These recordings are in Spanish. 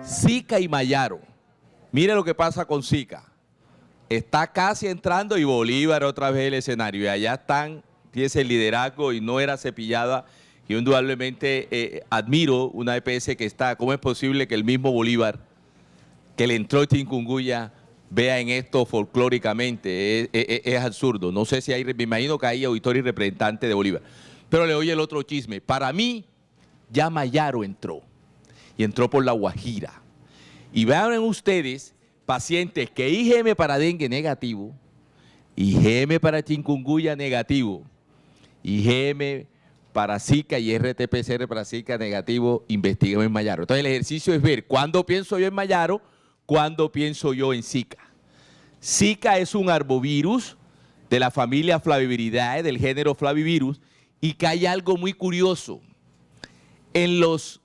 Zika y Mayaro. Mire lo que pasa con Zika. Está casi entrando y Bolívar otra vez el escenario. Y allá están, tiene ese liderazgo y no era Cepillada. Yo indudablemente admiro una EPS que está. ¿Cómo es posible que el mismo Bolívar, que le entró chikungunya, vea en esto folclóricamente? Es absurdo. No sé si hay, me imagino que hay auditor y representante de Bolívar. Pero le oye el otro chisme. Para mí, ya Mayaro entró. Y entró por La Guajira. Y vean ustedes, pacientes que IgM para dengue negativo, IgM para chikungunya negativo, IgM para Zika y RT-PCR para Zika negativo, investiguen en Mayaro. Entonces el ejercicio es ver cuándo pienso yo en Mayaro, cuándo pienso yo en Zika. Zika es un arbovirus de la familia Flaviviridae, del género Flavivirus, y que hay algo muy curioso. En los,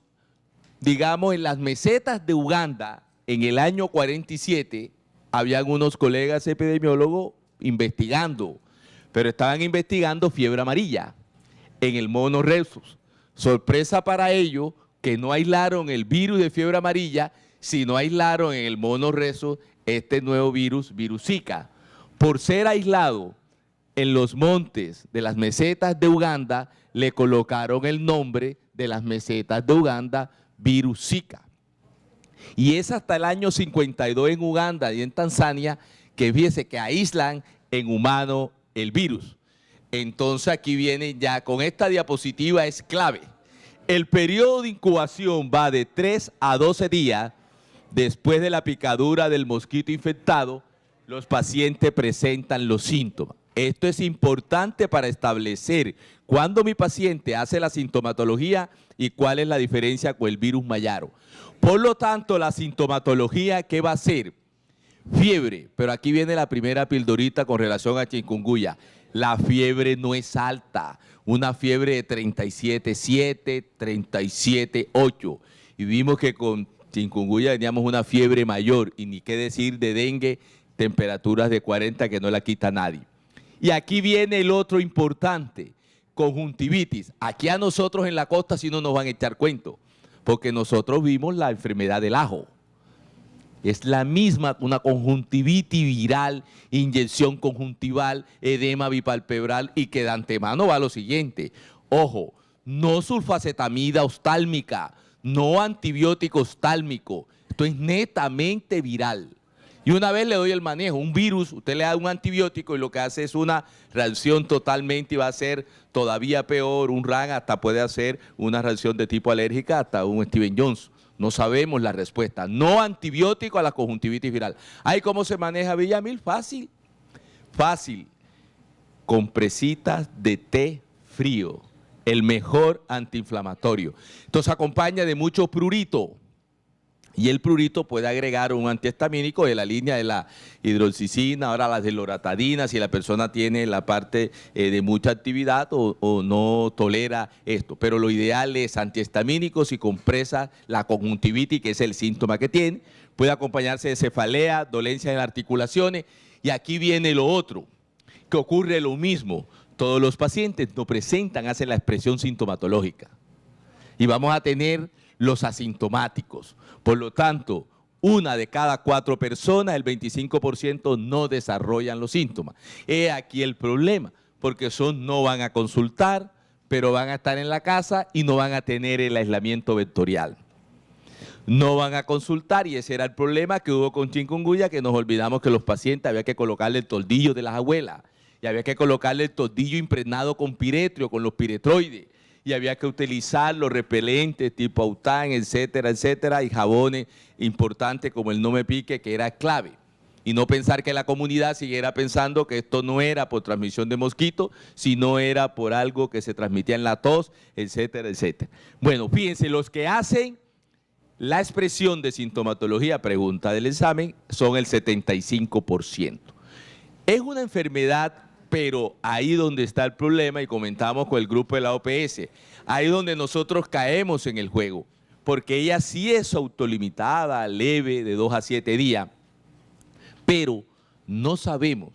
digamos, en las mesetas de Uganda, en el año 47, habían unos colegas epidemiólogos investigando, pero estaban investigando fiebre amarilla en el mono rhesus. Sorpresa para ellos que no aislaron el virus de fiebre amarilla, sino aislaron en el mono rhesus este nuevo virus, virus Zika. Por ser aislado en los montes de las mesetas de Uganda, le colocaron el nombre de las mesetas de Uganda, virus Zika. Y es hasta el año 52 en Uganda y en Tanzania que fíjese que aíslan en humano el virus. Entonces aquí viene ya, con esta diapositiva es clave. El periodo de incubación va de 3 a 12 días después de la picadura del mosquito infectado. Los pacientes presentan los síntomas. Esto es importante para establecer cuándo mi paciente hace la sintomatología y cuál es la diferencia con el virus Mayaro. Por lo tanto, la sintomatología, ¿qué va a ser? Fiebre, pero aquí viene la primera pildorita con relación a chikungunya. La fiebre no es alta, una fiebre de 37,7, 37,8. Y vimos que con chikungunya teníamos una fiebre mayor, y ni qué decir de dengue, temperaturas de 40 que no la quita nadie. Y aquí viene el otro importante, conjuntivitis. Aquí a nosotros en la costa sí no nos van a echar cuento, porque nosotros vimos la enfermedad del ajo. Es la misma, una conjuntivitis viral, inyección conjuntival, edema bipalpebral, y que de antemano va lo siguiente. Ojo, no sulfacetamida oftálmica, no antibiótico oftálmico. Esto es netamente viral. Y una vez le doy el manejo, un virus, usted le da un antibiótico y lo que hace es una reacción totalmente y va a ser todavía peor, un RAN hasta puede hacer una reacción de tipo alérgica, hasta un Steven Johnson. No sabemos la respuesta. No antibiótico a la conjuntivitis viral. ¿Ay, cómo se maneja Villamil? Fácil. Fácil. Compresitas de té frío. El mejor antiinflamatorio. Entonces acompaña de mucho prurito. Y el prurito puede agregar un antihistamínico de la línea de la hidroxicina, ahora las de loratadina, si la persona tiene la parte de mucha actividad o no tolera esto. Pero lo ideal es antihistamínicos y compresa la conjuntivitis, que es el síntoma que tiene. Puede acompañarse de cefalea, dolencia en las articulaciones. Y aquí viene lo otro, que ocurre lo mismo. Todos los pacientes no presentan, hacen la expresión sintomatológica. Y vamos a tener los asintomáticos. Por lo tanto, una de cada 4 personas, el 25%, no desarrollan los síntomas. He aquí el problema, porque no van a consultar, pero van a estar en la casa y no van a tener el aislamiento vectorial. No van a consultar, y ese era el problema que hubo con chikungunya, que nos olvidamos que los pacientes había que colocarle el toldillo de las abuelas, y había que colocarle el toldillo impregnado con piretrio, con los piretroides, y había que utilizar los repelentes tipo Aután, etcétera, etcétera, y jabones importantes como el No Me Pique, que era clave. Y no pensar que la comunidad siguiera pensando que esto no era por transmisión de mosquitos, sino era por algo que se transmitía en la tos, etcétera, etcétera. Bueno, fíjense, los que hacen la expresión de sintomatología, pregunta del examen, son el 75%. Es una enfermedad, pero ahí donde está el problema, y comentamos con el grupo de la OPS, ahí donde nosotros caemos en el juego, porque ella sí es autolimitada, leve, de 2 a 7 días, pero no sabemos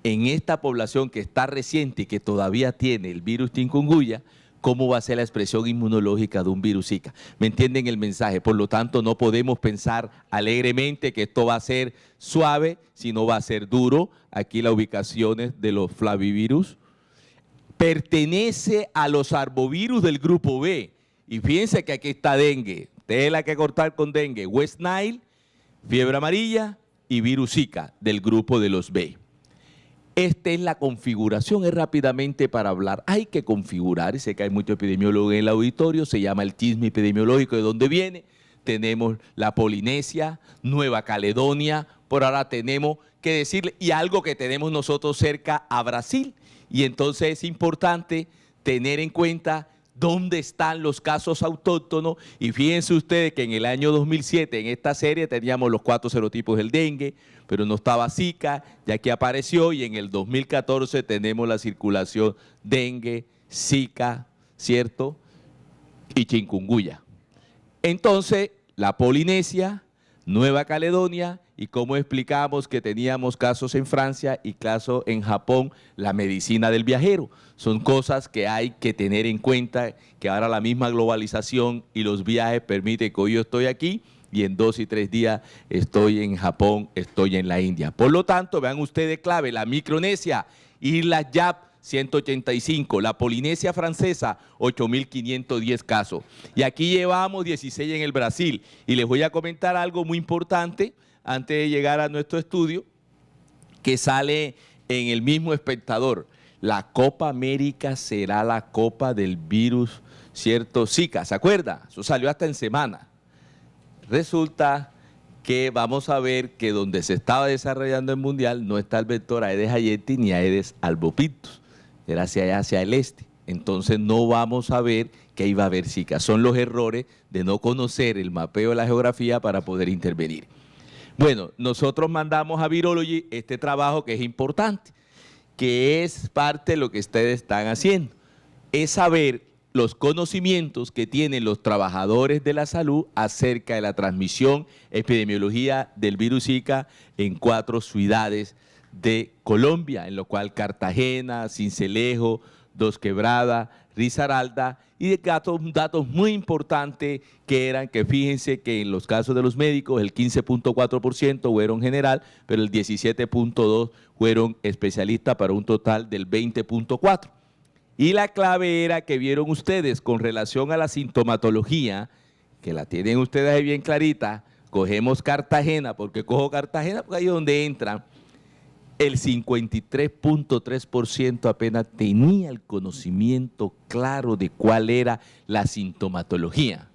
en esta población que está reciente y que todavía tiene el virus chikungunya, cómo va a ser la expresión inmunológica de un virus Zika. ¿Me entienden el mensaje? Por lo tanto, no podemos pensar alegremente que esto va a ser suave, sino va a ser duro. Aquí las ubicaciones de los flavivirus. Pertenece a los arbovirus del grupo B. Y fíjense que aquí está dengue, tela que cortar con dengue, West Nile, fiebre amarilla y virus Zika del grupo de los B. Esta es la configuración, es rápidamente para hablar. Hay que configurar, y sé que hay muchos epidemiólogos en el auditorio, se llama el chisme epidemiológico, ¿de dónde viene? Tenemos la Polinesia, Nueva Caledonia, por ahora tenemos que decirle, y algo que tenemos nosotros cerca a Brasil, y entonces es importante tener en cuenta dónde están los casos autóctonos, y fíjense ustedes que en el año 2007, en esta serie, teníamos los 4 serotipos del dengue, pero no estaba Zika, ya que apareció, y en el 2014 tenemos la circulación dengue, Zika, ¿cierto? Y chikungunya. Entonces, la Polinesia, Nueva Caledonia, y como explicamos que teníamos casos en Francia y casos en Japón, la medicina del viajero. Son cosas que hay que tener en cuenta, que ahora la misma globalización y los viajes permiten que hoy yo estoy aquí y en 2 y 3 días estoy en Japón, estoy en la India. Por lo tanto, vean ustedes clave, la Micronesia, Islas Yap, 185, la Polinesia francesa, 8.510 casos. Y aquí llevamos 16 en el Brasil. Y les voy a comentar algo muy importante antes de llegar a nuestro estudio, que sale en el mismo Espectador. La Copa América será la Copa del virus, ¿cierto? Zika, ¿se acuerda? Eso salió hasta en semana. Resulta que vamos a ver que donde se estaba desarrollando el Mundial no está el vector Aedes aegypti ni Aedes albopictus, era hacia allá, hacia el este. Entonces no vamos a ver que ahí va a haber Zika. Son los errores de no conocer el mapeo de la geografía para poder intervenir. Bueno, nosotros mandamos a Virology este trabajo que es importante, que es parte de lo que ustedes están haciendo, es saber los conocimientos que tienen los trabajadores de la salud acerca de la transmisión, epidemiología del virus Zika en 4 ciudades de Colombia, en lo cual Cartagena, Sincelejo, Dos Quebradas, Risaralda, y de datos muy importantes que eran que fíjense que en los casos de los médicos el 15.4% fueron general, pero el 17.2% fueron especialistas para un total del 20.4%. Y la clave era que vieron ustedes con relación a la sintomatología, que la tienen ustedes ahí bien clarita, cogemos Cartagena, ¿por qué cojo Cartagena? Porque ahí es donde entran. El 53.3% apenas tenía el conocimiento claro de cuál era la sintomatología.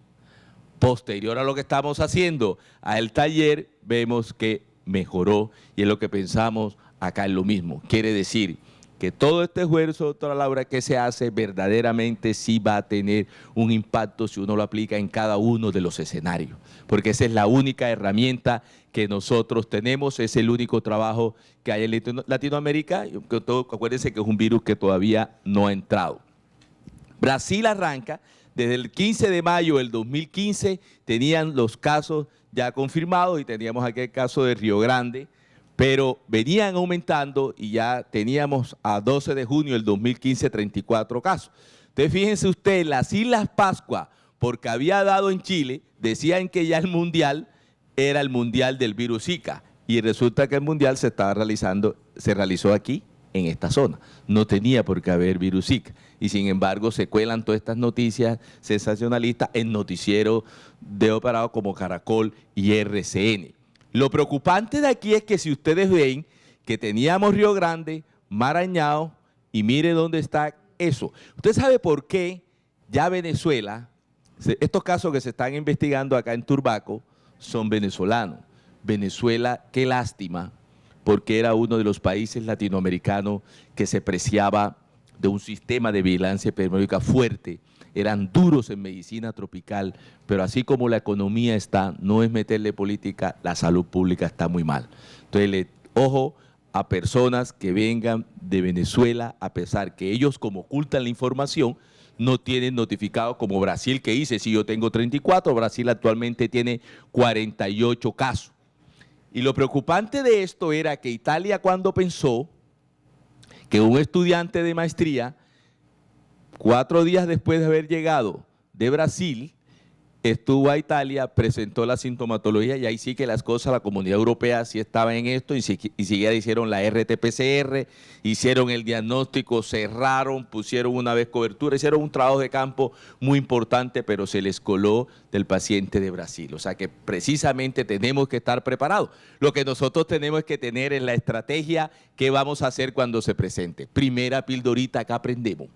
Posterior a lo que estamos haciendo, al taller, vemos que mejoró y es lo que pensamos acá es lo mismo. Quiere decir que todo este esfuerzo, doctora Laura, que se hace verdaderamente sí va a tener un impacto si uno lo aplica en cada uno de los escenarios, porque esa es la única herramienta que nosotros tenemos, es el único trabajo que hay en Latinoamérica, acuérdense que es un virus que todavía no ha entrado. Brasil arranca, desde el 15 de mayo del 2015 tenían los casos ya confirmados y teníamos aquí el caso de Río Grande, pero venían aumentando y ya teníamos a 12 de junio del 2015 34 casos. Entonces fíjense ustedes, las Islas Pascua, porque había dado en Chile, decían que ya el mundial era el mundial del virus Zika y resulta que el mundial se realizó aquí en esta zona. No tenía por qué haber virus Zika y sin embargo se cuelan todas estas noticias sensacionalistas en noticieros de operados como Caracol y RCN. Lo preocupante de aquí es que si ustedes ven que teníamos Río Grande, Marañao, y mire dónde está eso. ¿Usted sabe por qué ya Venezuela, estos casos que se están investigando acá en Turbaco, son venezolanos? Venezuela, qué lástima, porque era uno de los países latinoamericanos que se preciaba de un sistema de vigilancia epidemiológica fuerte, eran duros en medicina tropical, pero así como la economía está, no es meterle política, la salud pública está muy mal. Entonces, ojo a personas que vengan de Venezuela, a pesar que ellos como ocultan la información, no tienen notificado como Brasil, que dice, si yo tengo 34, Brasil actualmente tiene 48 casos. Y lo preocupante de esto era que Italia cuando pensó que un estudiante de maestría 4 días después de haber llegado de Brasil, estuvo a Italia, presentó la sintomatología y ahí sí que las cosas, la comunidad europea sí estaba en esto y siquiera hicieron la RT-PCR, hicieron el diagnóstico, cerraron, pusieron una vez cobertura, hicieron un trabajo de campo muy importante, pero se les coló del paciente de Brasil. O sea que precisamente tenemos que estar preparados. Lo que nosotros tenemos que tener es la estrategia que vamos a hacer cuando se presente. Primera pildorita que aprendemos.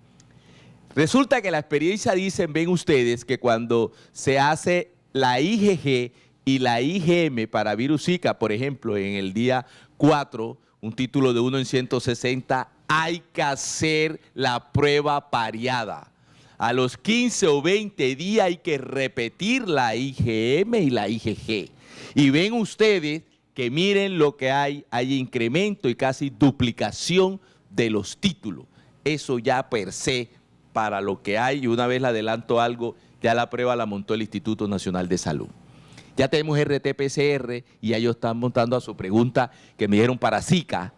Resulta que la experiencia dicen, ven ustedes, que cuando se hace la IgG y la IgM para virus Zika, por ejemplo, en el día 4, un título de 1 en 160, hay que hacer la prueba pareada. A los 15 o 20 días hay que repetir la IgM y la IgG. Y ven ustedes que miren lo que hay incremento y casi duplicación de los títulos. Eso ya per se para lo que hay, y una vez le adelanto algo, ya la prueba la montó el Instituto Nacional de Salud. Ya tenemos RT-PCR y ellos están montando a su pregunta que me dieron para Zika.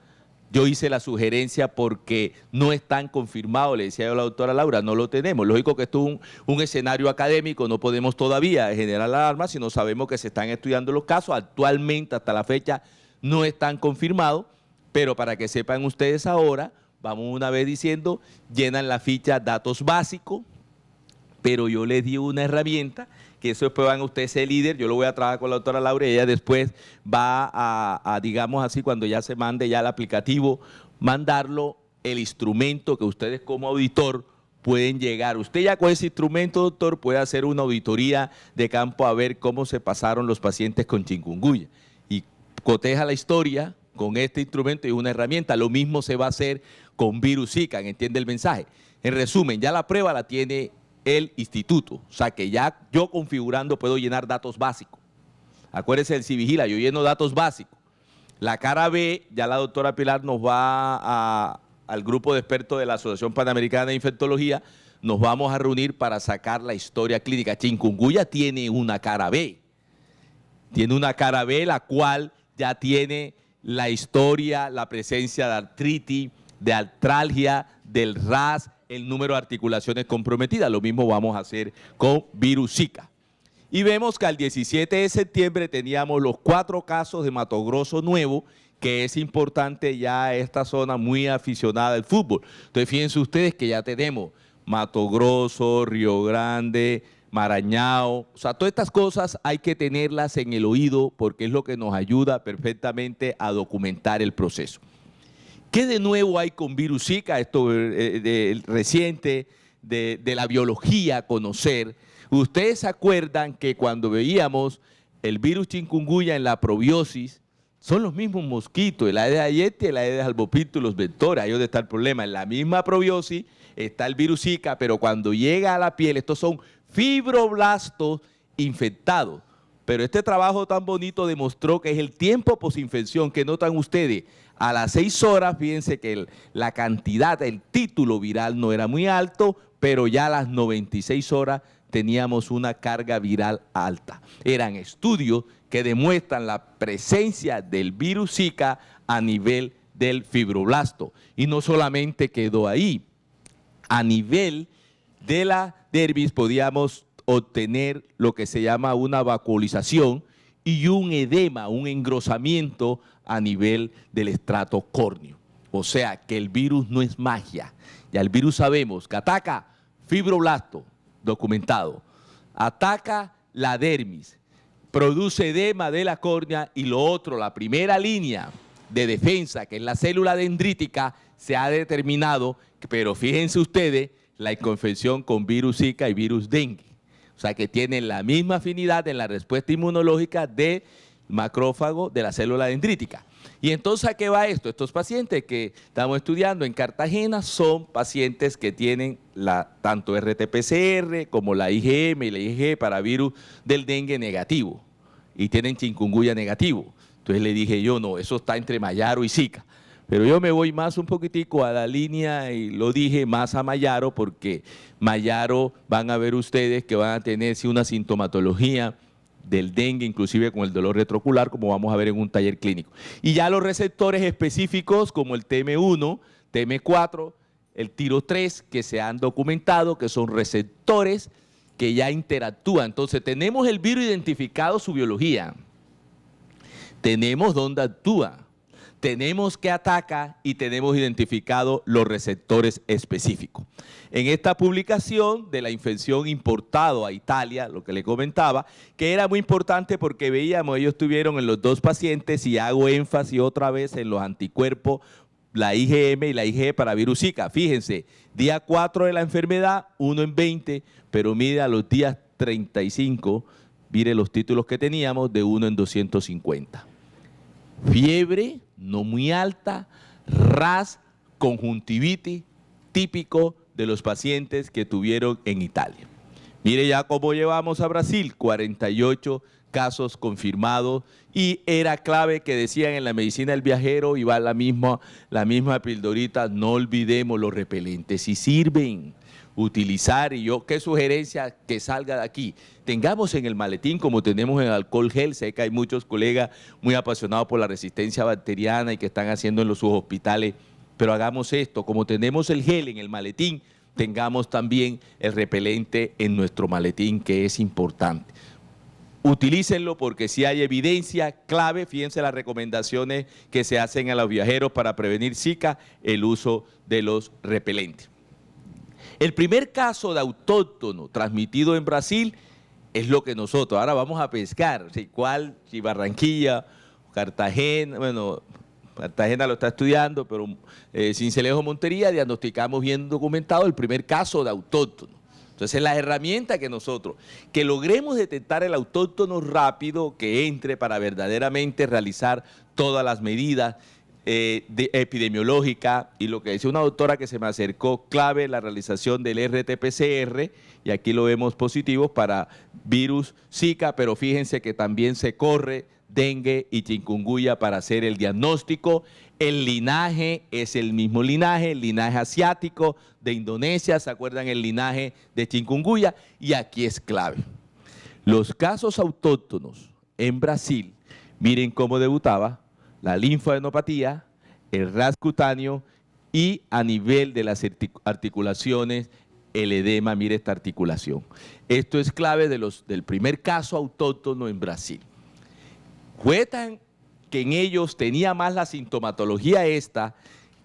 Yo hice la sugerencia porque no están confirmados, le decía yo a la doctora Laura, no lo tenemos. Lógico que esto es un escenario académico, no podemos todavía generar la alarma si no sabemos que se están estudiando los casos. Actualmente, hasta la fecha, no están confirmados, pero para que sepan ustedes ahora, vamos una vez diciendo, llenan la ficha datos básicos, pero yo les di una herramienta, que eso después van ustedes ser líder, yo lo voy a trabajar con la doctora Laura y ella después va a, digamos así, cuando ya se mande ya el aplicativo, mandarlo el instrumento que ustedes como auditor pueden llegar. Usted ya con ese instrumento, doctor, puede hacer una auditoría de campo a ver cómo se pasaron los pacientes con chikungunya. Y coteja la historia con este instrumento y una herramienta. Lo mismo se va a hacer con virus Zika, ¿entiende el mensaje? En resumen, ya la prueba la tiene el instituto, o sea que ya yo configurando puedo llenar datos básicos. Acuérdese del Civigila, yo lleno datos básicos. La cara B, ya la doctora Pilar nos va al grupo de expertos de la Asociación Panamericana de Infectología, nos vamos a reunir para sacar la historia clínica. Chikungunya tiene una cara B, la cual ya tiene la historia, la presencia de artritis, de artralgia, del RAS, el número de articulaciones comprometidas. Lo mismo vamos a hacer con virus Zika. Y vemos que al 17 de septiembre teníamos los 4 casos de Mato Grosso nuevo, que es importante ya esta zona muy aficionada al fútbol. Entonces fíjense ustedes que ya tenemos Mato Grosso, Río Grande, Marañao, o sea, todas estas cosas hay que tenerlas en el oído porque es lo que nos ayuda perfectamente a documentar el proceso. ¿Qué de nuevo hay con virus Zika? Esto reciente de la biología, conocer. Ustedes se acuerdan que cuando veíamos el virus chikungunya en la probiosis, son los mismos mosquitos, el Aedes aegypti, el Aedes albopictus, los vectores, ahí es donde está el problema. En la misma probiosis está el virus Zika, pero cuando llega a la piel, estos son fibroblastos infectados. Pero este trabajo tan bonito demostró que es el tiempo posinfección, que notan ustedes, a las 6 horas, fíjense que la cantidad, el título viral no era muy alto, pero ya a las 96 horas teníamos una carga viral alta. Eran estudios que demuestran la presencia del virus Zika a nivel del fibroblasto. Y no solamente quedó ahí, a nivel de la dermis podíamos obtener lo que se llama una vacuolización y un edema, un engrosamiento a nivel del estrato córneo. O sea que el virus no es magia. Ya el virus sabemos que ataca fibroblasto, documentado, ataca la dermis, produce edema de la córnea y lo otro, la primera línea de defensa, que es la célula dendrítica, se ha determinado, pero fíjense ustedes, la inconfección con virus Zika y virus dengue. O sea que tienen la misma afinidad en la respuesta inmunológica del macrófago de la célula dendrítica. Y entonces, ¿a qué va esto? Estos pacientes que estamos estudiando en Cartagena son pacientes que tienen tanto RT-PCR como la IgM y la IgG para virus del dengue negativo y tienen chikungunya negativo. Entonces le dije yo, no, eso está entre Mayaro y Zika. Pero yo me voy más un poquitico a la línea y lo dije más a Mayaro porque Mayaro van a ver ustedes que van a tener una sintomatología del dengue, inclusive con el dolor retroocular, como vamos a ver en un taller clínico. Y ya los receptores específicos como el TM1, TM4, el tiro 3, que se han documentado, que son receptores que ya interactúan. Entonces, tenemos el virus identificado, su biología. Tenemos dónde actúa. Tenemos qué ataca y tenemos identificado los receptores específicos. En esta publicación de la infección importado a Italia, lo que le comentaba, que era muy importante porque veíamos, ellos tuvieron en los dos pacientes, y hago énfasis otra vez en los anticuerpos, la IgM y la IgE para virus Zika. Fíjense, día 4 de la enfermedad, 1 en 20, pero mire a los días 35, mire los títulos que teníamos, de 1 en 250. Fiebre no muy alta, RAS, conjuntivitis, típico de los pacientes que tuvieron en Italia. Mire ya cómo llevamos a Brasil, 48 casos confirmados, y era clave que decían en la medicina del viajero, y va la misma pildorita, no olvidemos los repelentes, si sirven. Utilizar, y yo, ¿qué sugerencia que salga de aquí? Tengamos en el maletín, como tenemos en el alcohol gel. Sé que hay muchos colegas muy apasionados por la resistencia bacteriana y que están haciendo en los subhospitales, pero hagamos esto, como tenemos el gel en el maletín, tengamos también el repelente en nuestro maletín, que es importante. Utilícenlo porque si hay evidencia clave, fíjense las recomendaciones que se hacen a los viajeros para prevenir Zika, el uso de los repelentes. El primer caso de autóctono transmitido en Brasil es lo que nosotros, ahora vamos a pescar, si Barranquilla, Cartagena, bueno, Cartagena lo está estudiando, pero Sincelejo, Montería, diagnosticamos bien documentado el primer caso de autóctono. Entonces, la herramienta que nosotros, que logremos detectar el autóctono rápido, que entre para verdaderamente realizar todas las medidas epidemiológica, y lo que decía una doctora que se me acercó, clave la realización del RT-PCR, y aquí lo vemos positivo para virus Zika, pero fíjense que también se corre dengue y chikungunya para hacer el diagnóstico. El linaje es el mismo linaje, el linaje asiático de Indonesia, ¿se acuerdan el linaje de chikungunya? Y aquí es clave. Los casos autóctonos en Brasil, miren cómo debutaba, la linfadenopatía, el RAS cutáneo y a nivel de las articulaciones, el edema, mire esta articulación. Esto es clave del primer caso autóctono en Brasil. Fue tan que en ellos tenía más la sintomatología esta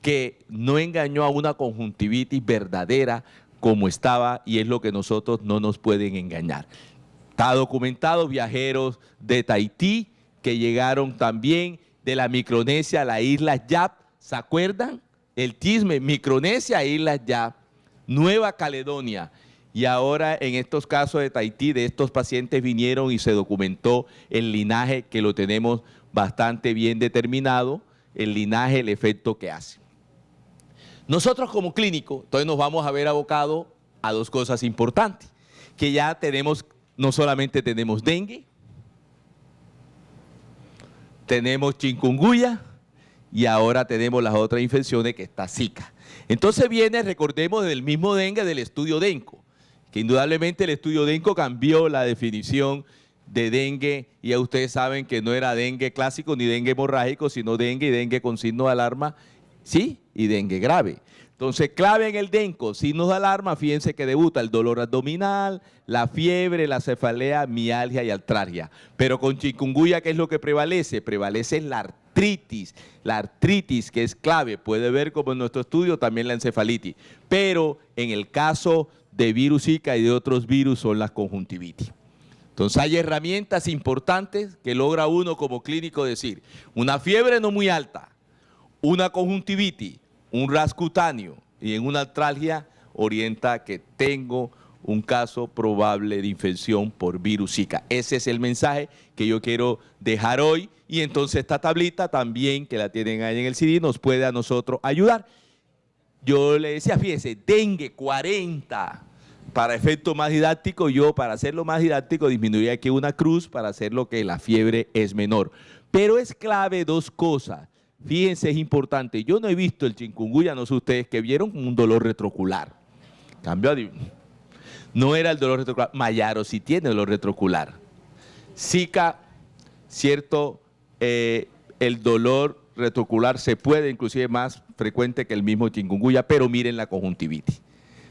que no engañó a una conjuntivitis verdadera como estaba, y es lo que nosotros no nos pueden engañar. Está documentado viajeros de Tahití que llegaron también de la Micronesia, la isla Yap, ¿se acuerdan? El chisme, Micronesia, Islas Yap, Nueva Caledonia, y ahora en estos casos de Tahití, de estos pacientes vinieron y se documentó el linaje, que lo tenemos bastante bien determinado, el linaje, el efecto que hace. Nosotros como clínico, entonces nos vamos a ver abocados a dos cosas importantes, que ya tenemos, no solamente tenemos dengue, tenemos chikungunya y ahora tenemos las otras infecciones que está Zika. Entonces viene, recordemos, del mismo dengue del estudio DENCO, que indudablemente el estudio DENCO cambió la definición de dengue, y ya ustedes saben que no era dengue clásico ni dengue hemorrágico, sino dengue y dengue con signo de alarma, ¿sí? Y dengue grave. Entonces, clave en el DENCO, signos de alarma, fíjense que debuta el dolor abdominal, la fiebre, la cefalea, mialgia y artralgia. Pero con chikungunya, ¿qué es lo que prevalece? Prevalece la artritis que es clave, puede ver como en nuestro estudio también la encefalitis. Pero en el caso de virus Zika y de otros virus son las conjuntivitis. Entonces hay herramientas importantes que logra uno como clínico decir, una fiebre no muy alta, una conjuntivitis, un RAS cutáneo y en una artralgia orienta que tengo un caso probable de infección por virus Zika. Ese es el mensaje que yo quiero dejar hoy, y entonces esta tablita también, que la tienen ahí en el CD, nos puede a nosotros ayudar. Yo le decía, fíjese, dengue 40, para efecto más didáctico, yo para hacerlo más didáctico disminuiría aquí una cruz para hacerlo que la fiebre es menor. Pero es clave dos cosas. Fíjense, es importante, yo no he visto el chikungunya, no sé ustedes que vieron, un dolor retrocular. Cambio, no era el dolor retrocular, Mayaro sí tiene dolor retrocular. Zika, cierto, el dolor retrocular se puede, inclusive más frecuente que el mismo chikungunya, pero miren la conjuntivitis.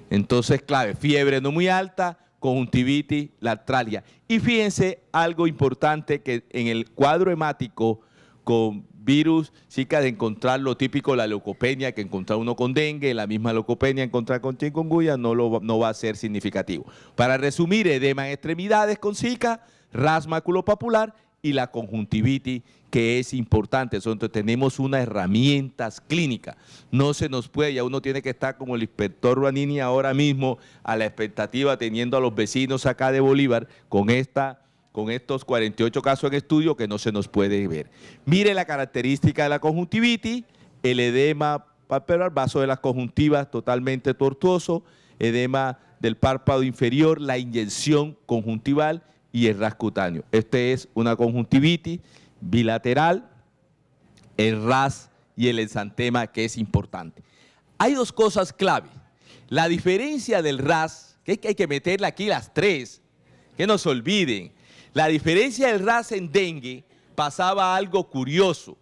Entonces, clave, fiebre no muy alta, conjuntivitis, latralia. Y fíjense algo importante que en el cuadro hemático con virus Zika de encontrar lo típico, la leucopenia, que encontrar uno con dengue, la misma leucopenia encontrar con chikungunya no va a ser significativo. Para resumir, edema en extremidades con Zika, ras maculopapular y la conjuntivitis, que es importante. Entonces tenemos unas herramientas clínicas. No se nos puede, ya uno tiene que estar como el inspector Ruanini ahora mismo a la expectativa, teniendo a los vecinos acá de Bolívar con estos 48 casos en estudio que no se nos puede ver. Mire la característica de la conjuntivitis, el edema palpebral, vaso de las conjuntivas totalmente tortuoso, edema del párpado inferior, la inyección conjuntival y el ras cutáneo. Este es una conjuntivitis bilateral, el ras y el exantema, que es importante. Hay dos cosas clave. La diferencia del ras, que hay que meterle aquí las tres, que no se olviden. La diferencia del ras en dengue pasaba algo curioso.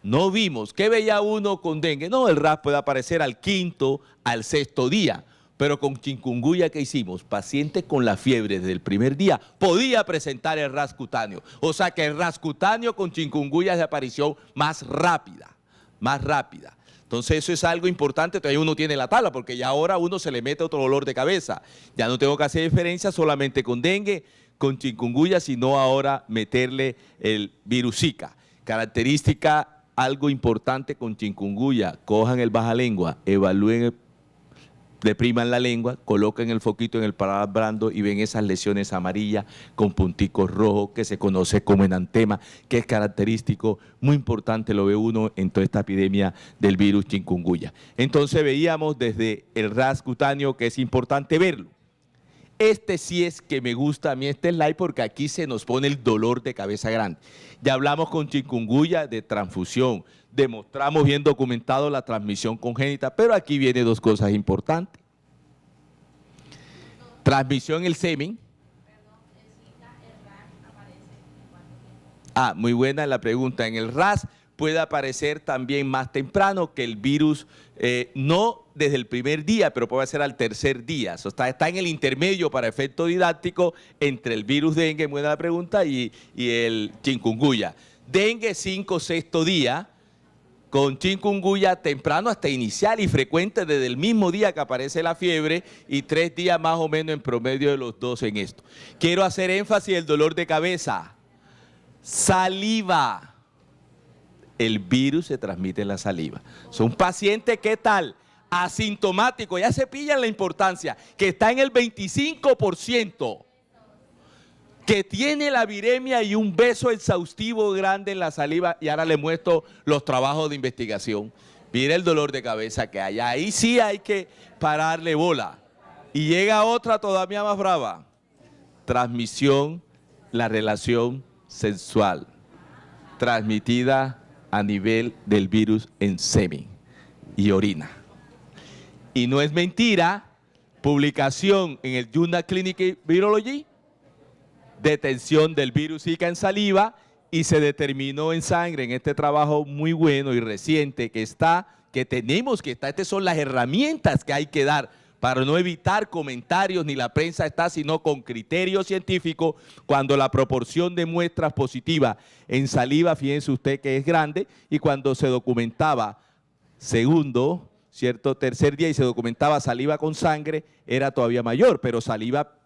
No vimos, ¿qué veía uno con dengue? No, el ras puede aparecer al quinto, al sexto día. Pero con chikungunya, ¿qué hicimos? Paciente con la fiebre desde el primer día podía presentar el ras cutáneo. O sea que el ras cutáneo con chikungunya es de aparición más rápida, más rápida. Entonces eso es algo importante, todavía uno tiene la tabla, porque ya ahora uno se le mete otro dolor de cabeza. Ya no tengo que hacer diferencia solamente con dengue, con chikungunya, sino ahora meterle el virus Zika. Característica, algo importante con chikungunya, cojan el bajalengua, evalúen depriman la lengua, coloquen el foquito en el paladar blando y ven esas lesiones amarillas con punticos rojos que se conoce como enantema, que es característico, muy importante, lo ve uno en toda esta epidemia del virus chikungunya. Entonces veíamos desde el ras cutáneo que es importante verlo. Este sí es que me gusta a mí este slide porque aquí se nos pone el dolor de cabeza grande. Ya hablamos con chikungunya de transfusión, demostramos bien documentado la transmisión congénita, pero aquí viene dos cosas importantes. Transmisión en el semen. Muy buena la pregunta. En el ras puede aparecer también más temprano que el virus, no desde el primer día, pero puede ser al tercer día. Eso está en el intermedio para efecto didáctico entre el virus dengue, buena la pregunta, y el chikungunya. Dengue 5 o 6 día, con chikungunya temprano hasta inicial y frecuente desde el mismo día que aparece la fiebre y 3 días más o menos en promedio de los dos en esto. Quiero hacer énfasis en el dolor de cabeza. Saliva. El virus se transmite en la saliva. Son pacientes, ¿qué tal? Asintomático, ya se pillan la importancia, que está en el 25%, que tiene la viremia y un beso exhaustivo grande en la saliva, y ahora le muestro los trabajos de investigación. Mire el dolor de cabeza que hay, ahí sí hay que pararle bola. Y llega otra todavía más brava, transmisión, la relación sexual, transmitida a nivel del virus en semen y orina. Y no es mentira, publicación en el Journal Clinical Virology, detención del virus Zika en saliva y se determinó en sangre en este trabajo muy bueno y reciente que tenemos que estar. Estas son las herramientas que hay que dar para no evitar comentarios, ni la prensa está, sino con criterio científico, cuando la proporción de muestras positivas en saliva, fíjense usted que es grande, y cuando se documentaba segundo, ¿cierto?, tercer día y se documentaba saliva con sangre, era todavía mayor, pero saliva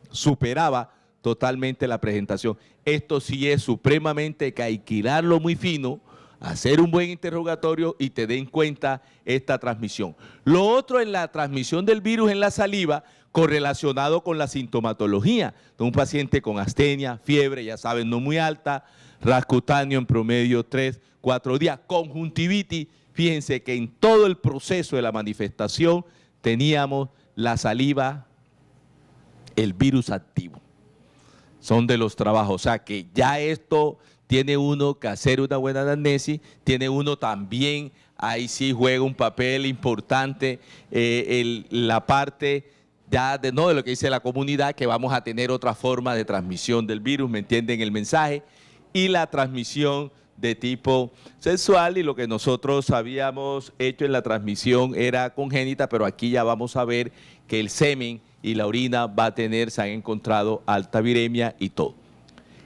superaba totalmente la presentación. Esto sí es supremamente que hay que hilarlo muy fino, hacer un buen interrogatorio y te den cuenta esta transmisión. Lo otro en la transmisión del virus en la saliva, correlacionado con la sintomatología de un paciente con astenia, fiebre, ya saben, no muy alta, ras cutáneo en promedio 3, 4 días, conjuntivitis. Fíjense que en todo el proceso de la manifestación teníamos la saliva, el virus activo. Son de los trabajos, o sea que ya esto tiene uno que hacer una buena anamnesis, tiene uno también, ahí sí juega un papel importante la parte ya de lo que dice la comunidad, que vamos a tener otra forma de transmisión del virus, ¿me entienden el mensaje? Y la transmisión de tipo sexual y lo que nosotros habíamos hecho en la transmisión era congénita, pero aquí ya vamos a ver que el semen y la orina se han encontrado alta viremia y todo.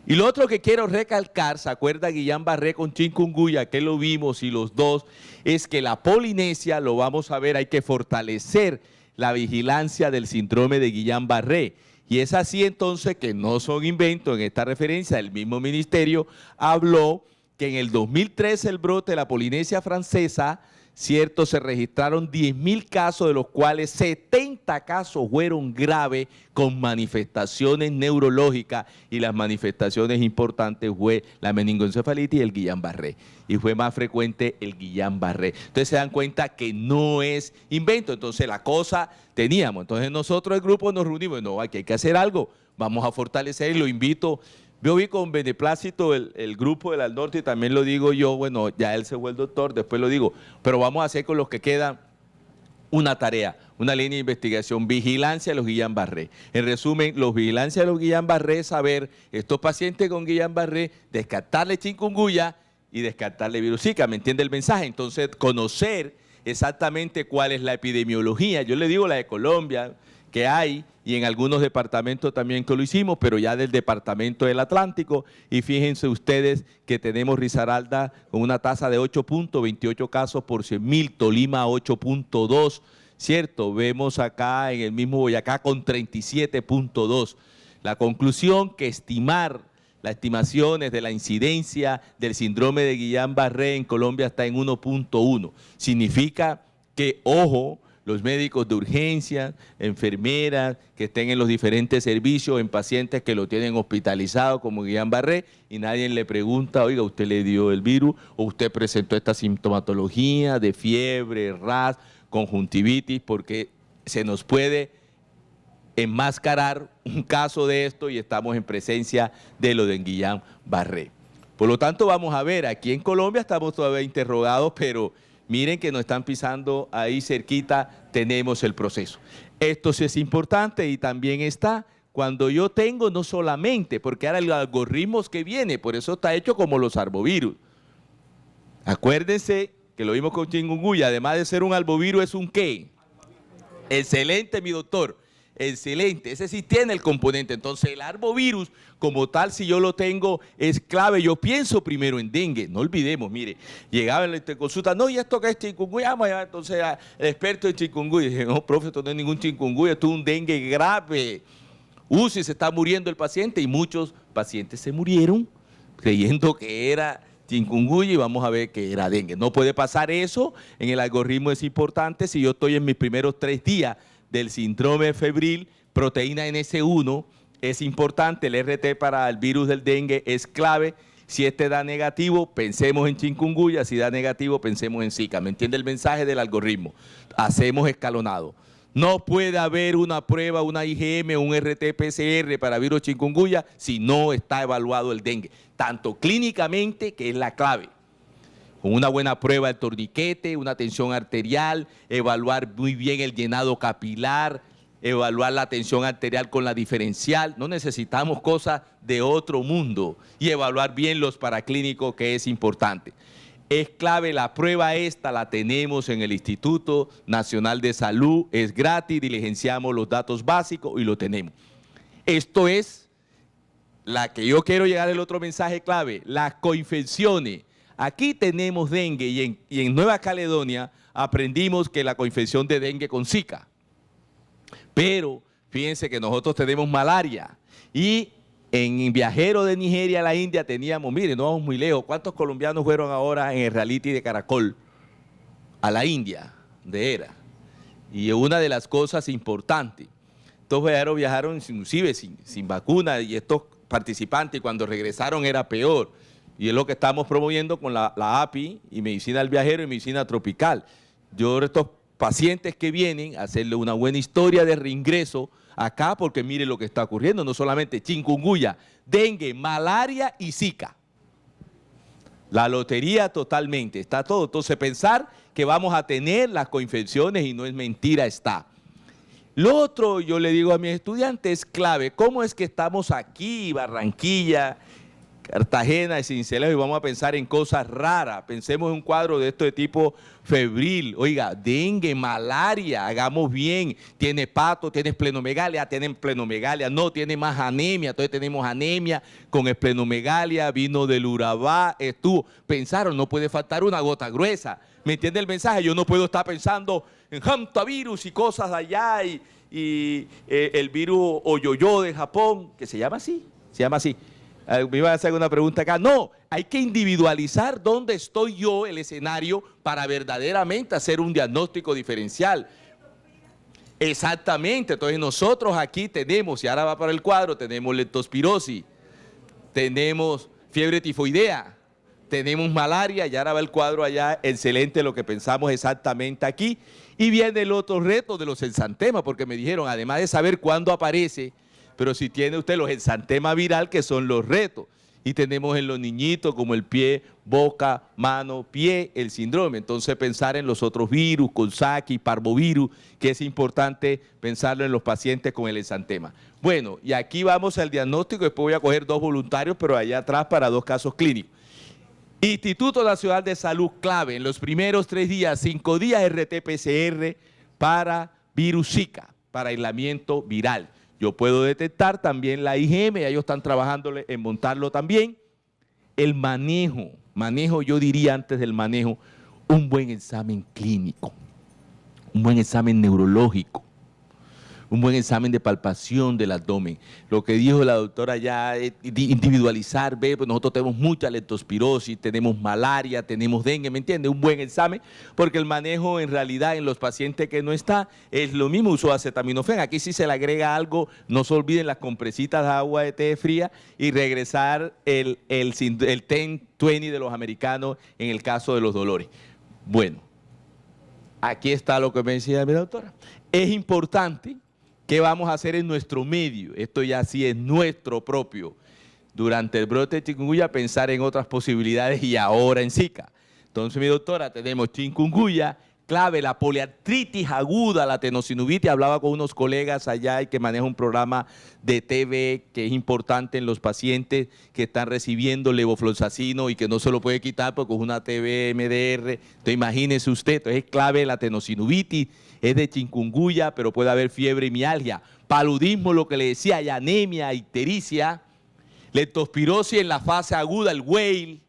Y lo otro que quiero recalcar, ¿se acuerda Guillain-Barré con chikungunya, que lo vimos y los dos? Es que la Polinesia, lo vamos a ver, hay que fortalecer la vigilancia del síndrome de Guillain-Barré. Y es así entonces que no son inventos, en esta referencia el mismo ministerio habló que en el 2013 el brote de la Polinesia francesa, cierto, se registraron 10.000 casos, de los cuales 70 casos fueron graves con manifestaciones neurológicas, y las manifestaciones importantes fue la meningoencefalitis y el Guillain-Barré, y fue más frecuente el Guillain-Barré. Entonces se dan cuenta que no es invento, entonces la cosa teníamos. Entonces nosotros el grupo nos reunimos, no, aquí hay que hacer algo, vamos a fortalecer, y lo invito. Yo vi con beneplácito el grupo del Al Norte, y también lo digo yo, bueno, ya él se fue el doctor, después lo digo, pero vamos a hacer con los que quedan una tarea, una línea de investigación, vigilancia de los Guillain-Barré. En resumen, los vigilancia de los Guillain-Barré es saber estos pacientes con Guillain-Barré, descartarle chikungunya y descartarle virus Zika, ¿me entiende el mensaje? Entonces, conocer exactamente cuál es la epidemiología, yo le digo la de Colombia, que hay, y en algunos departamentos también que lo hicimos, pero ya del departamento del Atlántico, y fíjense ustedes que tenemos Risaralda con una tasa de 8.28 casos por 100.000, Tolima 8.2, ¿cierto? Vemos acá en el mismo Boyacá con 37.2. La conclusión que las estimaciones de la incidencia del síndrome de Guillain-Barré en Colombia está en 1.1. Significa que, ojo, los médicos de urgencia, enfermeras que estén en los diferentes servicios, en pacientes que lo tienen hospitalizado como Guillain-Barré, y nadie le pregunta, oiga, ¿usted le dio el virus o usted presentó esta sintomatología de fiebre, ras, conjuntivitis? Porque se nos puede enmascarar un caso de esto y estamos en presencia de lo de Guillain-Barré. Por lo tanto, vamos a ver, aquí en Colombia estamos todavía interrogados, pero miren que nos están pisando ahí cerquita, tenemos el proceso. Esto sí es importante, y también está cuando yo tengo, no solamente, porque ahora el algoritmo que viene, por eso está hecho como los arbovirus. Acuérdense que lo vimos con chikungunya, además de ser un arbovirus, es un ¿qué? Excelente, mi doctor. Excelente, ese sí tiene el componente. Entonces el arbovirus como tal, si yo lo tengo, es clave. Yo pienso primero en dengue, no olvidemos, mire, llegaba en la consulta, no, ¿y esto qué es chikungunya? Entonces el experto en chikungunya, dije, no, profe, esto no es ningún chikungunya, esto es un dengue grave. Si se está muriendo el paciente, y muchos pacientes se murieron creyendo que era chikungunya, y vamos a ver que era dengue. No puede pasar eso, en el algoritmo es importante. Si yo estoy en mis primeros 3 días del síndrome febril, proteína NS1 es importante, el RT para el virus del dengue es clave. Si este da negativo, pensemos en chikungunya, si da negativo, pensemos en Zika. ¿Me entiende el mensaje del algoritmo? Hacemos escalonado. No puede haber una prueba, una IgM o un RT-PCR para virus chikungunya si no está evaluado el dengue, tanto clínicamente, que es la clave, con una buena prueba del torniquete, una tensión arterial, evaluar muy bien el llenado capilar, evaluar la tensión arterial con la diferencial. No necesitamos cosas de otro mundo, y evaluar bien los paraclínicos, que es importante. Es clave la prueba esta, la tenemos en el Instituto Nacional de Salud, es gratis, diligenciamos los datos básicos y lo tenemos. Esto es la que yo quiero llegar, el otro mensaje clave, las coinfecciones. Aquí tenemos dengue, y en Nueva Caledonia aprendimos que la coinfección de dengue con Zika. Pero fíjense que nosotros tenemos malaria, y en viajero de Nigeria a la India teníamos, miren, no vamos muy lejos, ¿cuántos colombianos fueron ahora en el reality de Caracol a la India de ERA? Y una de las cosas importantes, estos viajaron inclusive sin vacuna, y estos participantes cuando regresaron era peor. Y es lo que estamos promoviendo con la API y medicina del viajero y medicina tropical. Yo, estos pacientes que vienen, a hacerle una buena historia de reingreso acá, porque mire lo que está ocurriendo, no solamente chikungunya, dengue, malaria y Zika. La lotería totalmente, está todo. Entonces pensar que vamos a tener las coinfecciones, y no es mentira, está. Lo otro, yo le digo a mis estudiantes, es clave, ¿cómo es que estamos aquí, Barranquilla, Cartagena, de Sincelejo, y vamos a pensar en cosas raras. Pensemos en un cuadro de esto de tipo febril. Oiga, dengue, malaria, hagamos bien. Tiene pato, tiene esplenomegalia, tienen esplenomegalia. No, tiene más anemia, entonces tenemos anemia con esplenomegalia, vino del Urabá, estuvo. Pensaron, no puede faltar una gota gruesa. ¿Me entiende el mensaje? Yo no puedo estar pensando en hantavirus y cosas de allá y el virus Oyoyo de Japón, que se llama así, Me iba a hacer una pregunta acá. No, hay que individualizar dónde estoy yo, el escenario, para verdaderamente hacer un diagnóstico diferencial. Exactamente, entonces nosotros aquí tenemos, y ahora va para el cuadro, tenemos leptospirosis, tenemos fiebre tifoidea, tenemos malaria, y ahora va el cuadro allá, excelente lo que pensamos exactamente aquí. Y viene el otro reto de los exantemas, porque me dijeron, además de saber cuándo aparece, pero si tiene usted los exantemas viral, que son los retos. Y tenemos en los niñitos como el pie, boca, mano, pie, el síndrome. Entonces pensar en los otros virus, Coxsackie, parvovirus, que es importante pensarlo en los pacientes con el exantema. Bueno, y aquí vamos al diagnóstico, después voy a coger 2 voluntarios, pero allá atrás para 2 casos clínicos. Instituto Nacional de Salud, clave, en los primeros 3 días, 5 días RT-PCR para virus Zika, para aislamiento viral. Yo puedo detectar también la IgM, ellos están trabajando en montarlo también. El manejo, yo diría antes del manejo, un buen examen clínico, un buen examen neurológico, un buen examen de palpación del abdomen. Lo que dijo la doctora ya, individualizar, ver, pues nosotros tenemos mucha leptospirosis, tenemos malaria, tenemos dengue, ¿me entiende? Un buen examen, porque el manejo en realidad en los pacientes que no está es lo mismo, uso acetaminofén. Aquí sí se le agrega algo, no se olviden las compresitas de agua de té fría y regresar el 10-20 de los americanos en el caso de los dolores. Bueno, aquí está lo que me decía mi doctora. Es importante. ¿Qué vamos a hacer en nuestro medio? Esto ya sí es nuestro propio. Durante el brote de chikungunya, pensar en otras posibilidades y ahora en Zika. Entonces, mi doctora, tenemos chikungunya, clave, la poliartritis aguda, la tenosinovitis. Hablaba con unos colegas allá y que maneja un programa de TV que es importante en los pacientes que están recibiendo levofloxacino y que no se lo puede quitar porque es una TV MDR. Entonces, imagínese usted, entonces es clave la tenosinovitis. Es de chikungunya, pero puede haber fiebre y mialgia. Paludismo, lo que le decía, hay anemia, ictericia, leptospirosis en la fase aguda, el Weil,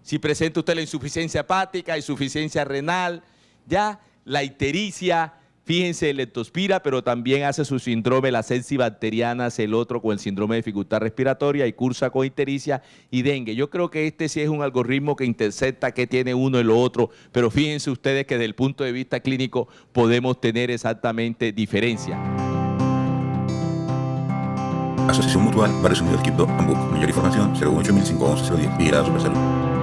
si presenta usted la insuficiencia hepática, insuficiencia renal, ya la ictericia, fíjense, leptospira, pero también hace su síndrome, la sepsis bacteriana, el otro con el síndrome de dificultad respiratoria y cursa con ictericia y dengue. Yo creo que este sí es un algoritmo que intercepta qué tiene uno y lo otro, pero fíjense ustedes que desde el punto de vista clínico podemos tener exactamente diferencia. Asociación Mutual, Barrio Unido del Quibdó, Hamburgo. Mayor información 081 511 010. Vigilado Supersalud.